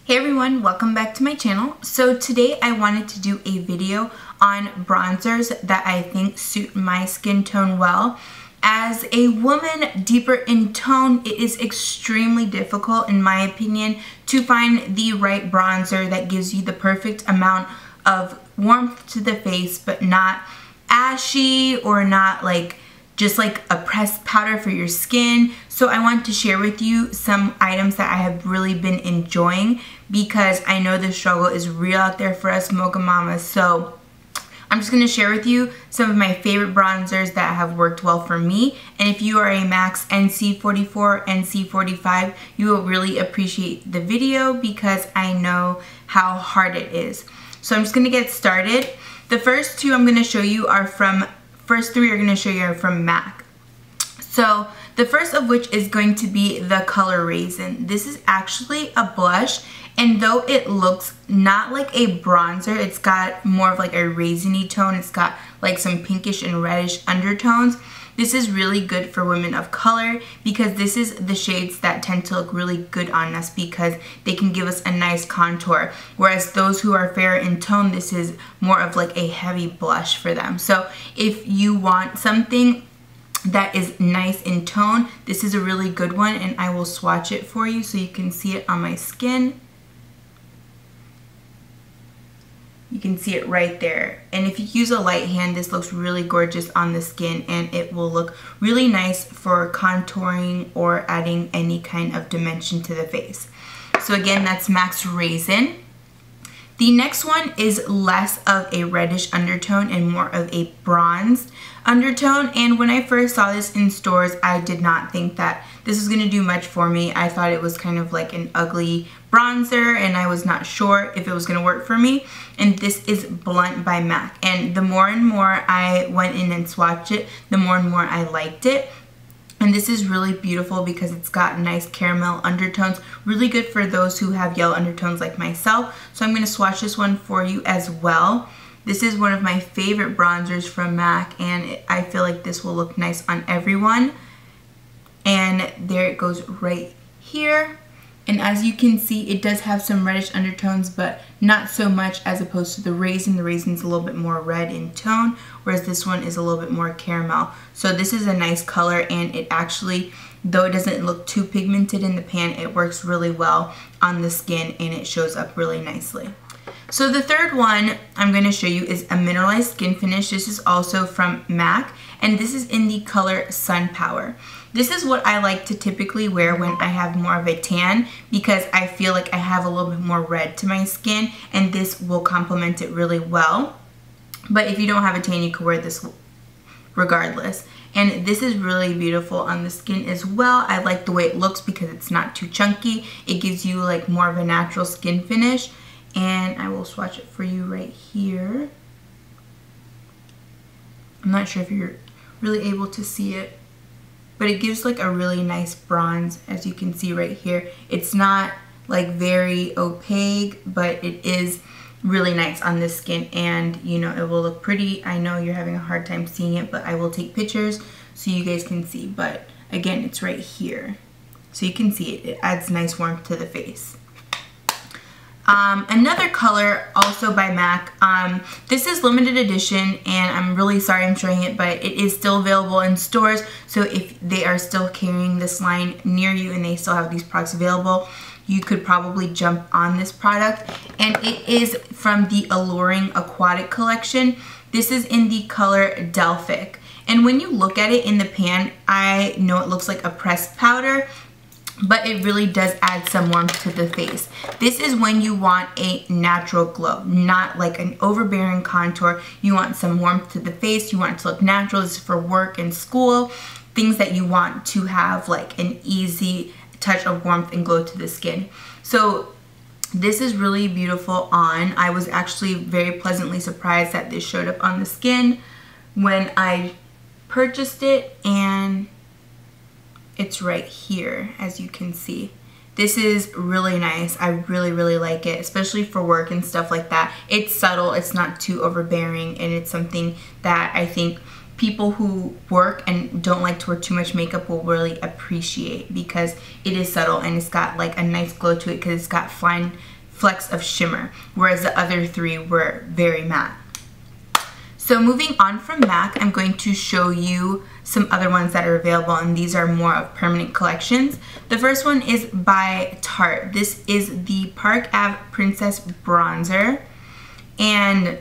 Hey everyone, welcome back to my channel. So today I wanted to do a video on bronzers that I think suit my skin tone well. As a woman deeper in tone, it is extremely difficult, in my opinion, to find the right bronzer that gives you the perfect amount of warmth to the face, but not ashy or not just like a pressed powder for your skin. So I want to share with you some items that I have really been enjoying because I know the struggle is real out there for us Mocha mamas. So I'm just going to share with you some of my favorite bronzers that have worked well for me. And if you are a MAC's NC44, NC45, you will really appreciate the video because I know how hard it is. So I'm just going to get started. The first two I'm going to show you are from First three are going to show you are from MAC. So the first of which is going to be the color Raisin. This is actually a blush, and though it looks not like a bronzer, it's got more of like a raisiny tone. It's got like some pinkish and reddish undertones. This is really good for women of color because this is the shades that tend to look really good on us because they can give us a nice contour. Whereas those who are fair in tone, this is more of like a heavy blush for them. So if you want something that is nice in tone, this is a really good one, and I will swatch it for you so you can see it on my skin. You can see it right there. And if you use a light hand, this looks really gorgeous on the skin, and it will look really nice for contouring or adding any kind of dimension to the face. So again, that's MAC's Raisin. The next one is less of a reddish undertone and more of a bronzed undertone. And when I first saw this in stores, I did not think that this was going to do much for me. I thought it was kind of like an ugly bronzer, and I was not sure if it was going to work for me. And this is Blunt by MAC. And the more and more I went in and swatched it, the more and more I liked it. And this is really beautiful because it's got nice caramel undertones. Really good for those who have yellow undertones like myself. So I'm going to swatch this one for you as well. This is one of my favorite bronzers from MAC, and I feel like this will look nice on everyone. And there it goes right here. And as you can see, it does have some reddish undertones, but not so much as opposed to the Raisin. The Raisin's a little bit more red in tone, whereas this one is a little bit more caramel. So this is a nice color, and it actually, though it doesn't look too pigmented in the pan, it works really well on the skin, and it shows up really nicely. So the third one I'm going to show you is a mineralized skin finish. This is also from MAC, and this is in the color Sun Power. This is what I like to typically wear when I have more of a tan because I feel like I have a little bit more red to my skin, and this will complement it really well. But if you don't have a tan, you can wear this regardless. And this is really beautiful on the skin as well. I like the way it looks because it's not too chunky. It gives you like more of a natural skin finish. And I will swatch it for you right here. I'm not sure if you're really able to see it, but it gives like a really nice bronze, as you can see right here. It's not like very opaque, but it is really nice on the skin, and you know, it will look pretty. I know you're having a hard time seeing it, but I will take pictures so you guys can see. But again, it's right here, so you can see it. It adds nice warmth to the face. Another color also by MAC, this is limited edition, and I'm really sorry I'm showing it, but it is still available in stores. So if they are still carrying this line near you and they still have these products available, you could probably jump on this product. And it is from the Alluring Aquatic collection. This is in the color Delphic, and when you look at it in the pan, I know it looks like a pressed powder, but it really does add some warmth to the face. This is when you want a natural glow, not like an overbearing contour. You want some warmth to the face. You want it to look natural. This is for work and school, things that you want to have like an easy touch of warmth and glow to the skin. So this is really beautiful on. I was actually very pleasantly surprised that this showed up on the skin when I purchased it, and it's right here, as you can see. This is really nice. I really like it, especially for work and stuff like that. It's subtle, it's not too overbearing, and it's something that I think people who work and don't like to wear too much makeup will really appreciate, because it is subtle and it's got like a nice glow to it because it's got fine flecks of shimmer, whereas the other three were very matte. So moving on from MAC, I'm going to show you some other ones that are available, and these are more of permanent collections. The first one is by Tarte. This is the Park Ave Princess Bronzer, and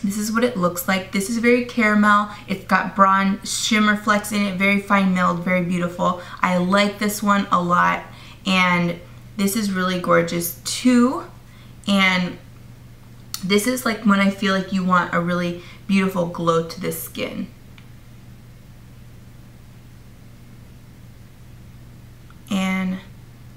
this is what it looks like. This is very caramel. It's got bronze shimmer flecks in it, very fine milled, very beautiful. I like this one a lot, and this is really gorgeous too. And this is like when I feel like you want a really beautiful glow to the skin. And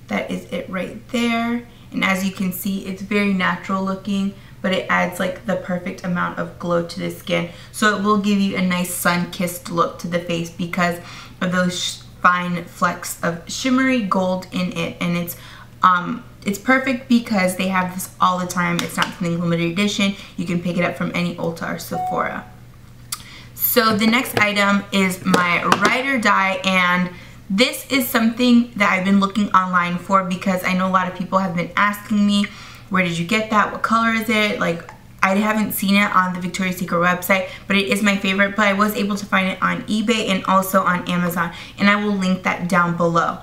that is it right there. And as you can see, it's very natural looking, but it adds like the perfect amount of glow to the skin. So it will give you a nice sun-kissed look to the face because of those fine flecks of shimmery gold in it. And it's perfect because they have this all the time. It's not something limited edition. You can pick it up from any Ulta or Sephora. So the next item is my Ride or Die, and this is something that I've been looking online for because I know a lot of people have been asking me, where did you get that? What color is it? Like, I haven't seen it on the Victoria's Secret website, but it is my favorite. But I was able to find it on eBay and also on Amazon, and I will link that down below.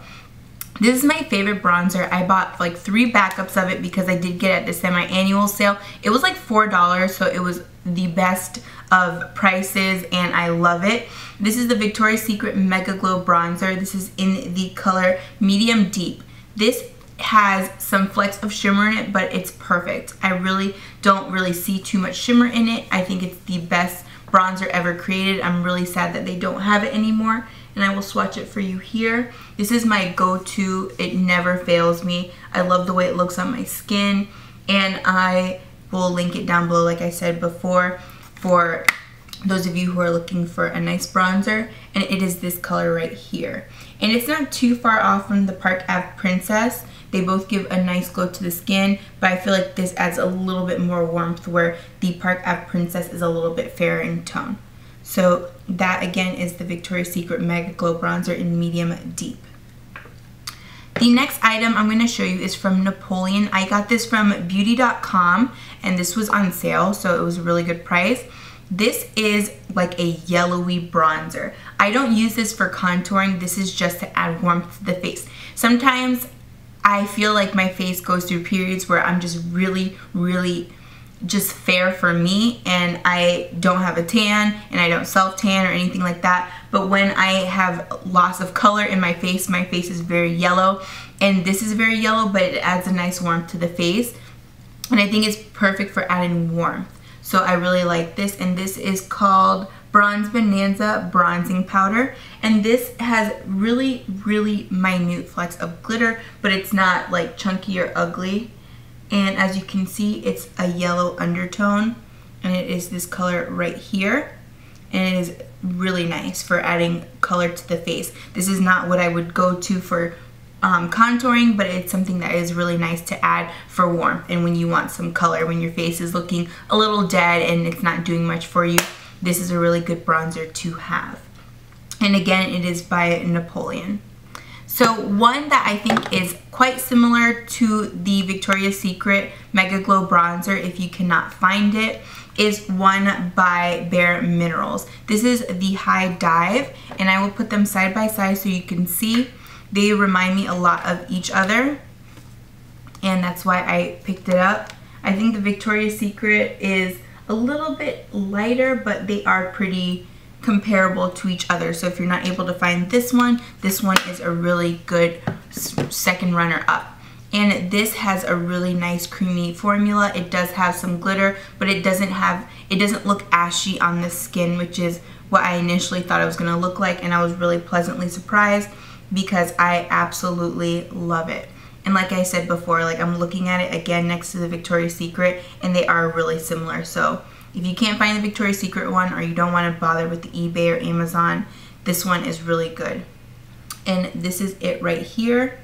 This is my favorite bronzer. I bought like 3 backups of it because I did get it at the semi-annual sale. It was like $4, so it was the best of prices, and I love it. This is the Victoria's Secret MegaGlow bronzer. This is in the color medium deep. This has some flecks of shimmer in it, but it's perfect. I really don't see too much shimmer in it. I think it's the best bronzer ever created. I'm really sad that they don't have it anymore, and I will swatch it for you here. This is my go-to. It never fails me. I love the way it looks on my skin, and I will link it down below like I said before for those of you who are looking for a nice bronzer, and it is this color right here. And it's not too far off from the Park Ave Princess. They both give a nice glow to the skin, but I feel like this adds a little bit more warmth where the Park Ave Princess is a little bit fairer in tone. So that again is the Victoria's Secret MegaGlow bronzer in medium deep. The next item I'm going to show you is from Napoleon. I got this from beauty.com, and this was on sale, so it was a really good price. This is like a yellowy bronzer. I don't use this for contouring. This is just to add warmth to the face. Sometimes I feel like my face goes through periods where I'm just really just fair for me, and I don't have a tan, and I don't self-tan or anything like that. But when I have loss of color in my face is very yellow, and this is very yellow, but it adds a nice warmth to the face, and I think it's perfect for adding warmth. So I really like this, and this is called Bonanza Bronzing Powder, and this has really minute flecks of glitter, but it's not like chunky or ugly. And as you can see, it's a yellow undertone, and it is this color right here, and it is really nice for adding color to the face. This is not what I would go to for contouring, but it's something that is really nice to add for warmth and when you want some color, when your face is looking a little dead and it's not doing much for you. This is a really good bronzer to have. And again, it is by Napoleon. So one that I think is quite similar to the Victoria's Secret MegaGlow bronzer, if you cannot find it, is one by Bare Minerals. This is the High Dive, and I will put them side by side so you can see. They remind me a lot of each other, and that's why I picked it up. I think the Victoria's Secret is a little bit lighter, but they are pretty comparable to each other. So if you're not able to find this one is a really good second runner up. And this has a really nice creamy formula. It does have some glitter, but it doesn't look ashy on the skin, which is what I initially thought it was gonna look like, and I was really pleasantly surprised because I absolutely love it. And like I said before, like I'm looking at it again next to the Victoria's Secret, and they are really similar. So if you can't find the Victoria's Secret one, or you don't want to bother with the eBay or Amazon, this one is really good. And this is it right here.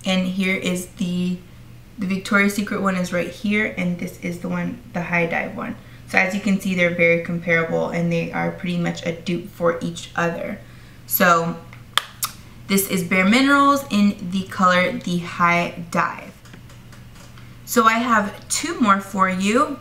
And here is the Victoria's Secret one is right here, and this is the one, the High Dive one. So as you can see, they're very comparable and they are pretty much a dupe for each other. So this is Bare Minerals in the color The High Dive. So I have two more for you.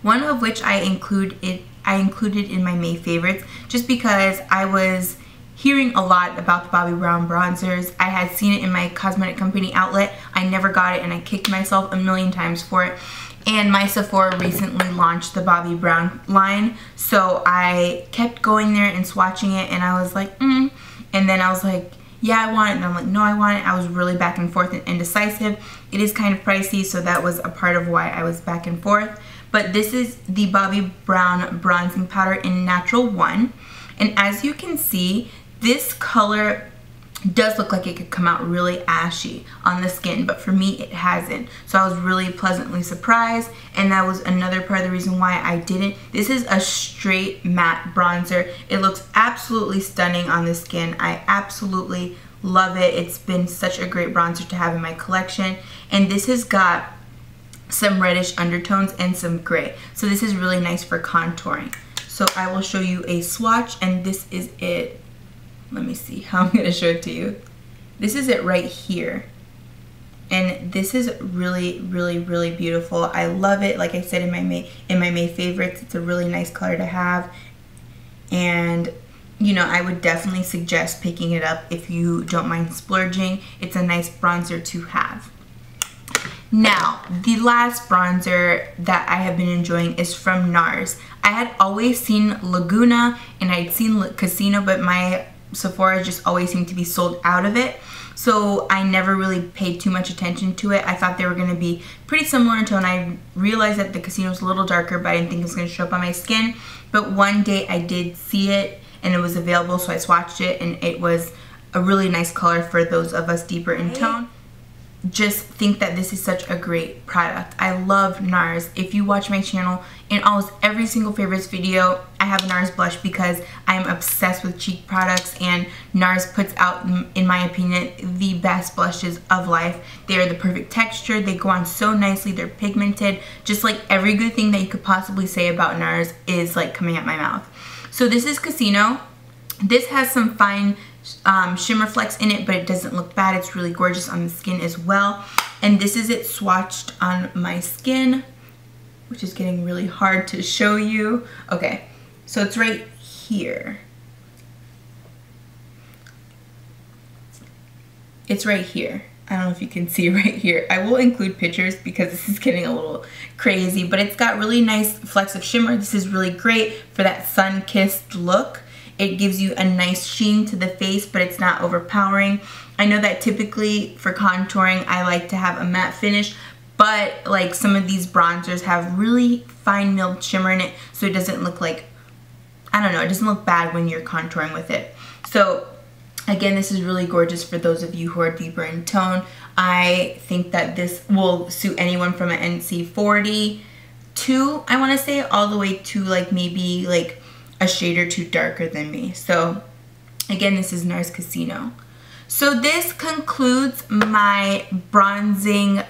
One of which I included in my May favorites just because I was hearing a lot about the Bobbi Brown bronzers. I had seen it in my cosmetic company outlet. I never got it and I kicked myself a million times for it. And my Sephora recently launched the Bobbi Brown line. So I kept going there and swatching it and I was like, And then I was like, yeah, I want it. And I'm like, no, I want it. I was really back and forth and indecisive. It is kind of pricey, so that was a part of why I was back and forth. But this is the Bobbi Brown bronzing powder in Natural 1. And as you can see, this color does look like it could come out really ashy on the skin, but for me it hasn't. So I was really pleasantly surprised, and that was another part of the reason why I didn't. This is a straight matte bronzer. It looks absolutely stunning on the skin. I absolutely love it. It's been such a great bronzer to have in my collection, and this has got some reddish undertones and some gray. So this is really nice for contouring. So I will show you a swatch, and this is it. Let me see how I'm gonna show it to you. This is it right here. And this is really, really, really beautiful. I love it. Like I said, in my May favorites, it's a really nice color to have. And you know, I would definitely suggest picking it up if you don't mind splurging. It's a nice bronzer to have. Now, the last bronzer that I have been enjoying is from NARS. I had always seen Laguna and I'd seen Casino, but my Sephora just always seemed to be sold out of it. So I never really paid too much attention to it. I thought they were going to be pretty similar in tone. I realized that the Casino was a little darker, but I didn't think it was going to show up on my skin. But one day I did see it and it was available, so I swatched it, and it was a really nice color for those of us deeper in tone. Just think that this is such a great product. I love NARS. If you watch my channel, in almost every single favorites video, I have a NARS blush because I'm obsessed with cheek products, and NARS puts out, in my opinion, the best blushes of life. They are the perfect texture. They go on so nicely. They're pigmented. Just like every good thing that you could possibly say about NARS is like coming out my mouth. So this is Casino. This has some fine shimmer flecks in it, but it doesn't look bad. It's really gorgeous on the skin as well. And this is it swatched on my skin, which is getting really hard to show you. Okay, so it's right here. It's right here. I don't know if you can see right here. I will include pictures because this is getting a little crazy, but it's got really nice flecks of shimmer. This is really great for that sun-kissed look. It gives you a nice sheen to the face, but it's not overpowering. I know that typically for contouring, I like to have a matte finish, but like some of these bronzers have really fine milled shimmer in it, so it doesn't look like, I don't know, it doesn't look bad when you're contouring with it. So again, this is really gorgeous for those of you who are deeper in tone. I think that this will suit anyone from an NC 42, I want to say, all the way to like maybe like a shade or two darker than me. So again, this is NARS Casino. So this concludes my bronzing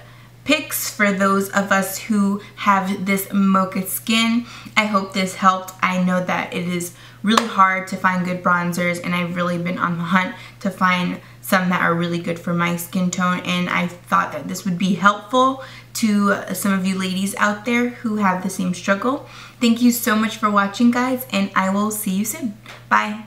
picks for those of us who have this mocha skin. I hope this helped. I know that it is really hard to find good bronzers, and I've really been on the hunt to find some that are really good for my skin tone, and I thought that this would be helpful to some of you ladies out there who have the same struggle. Thank you so much for watching, guys, and I will see you soon. Bye.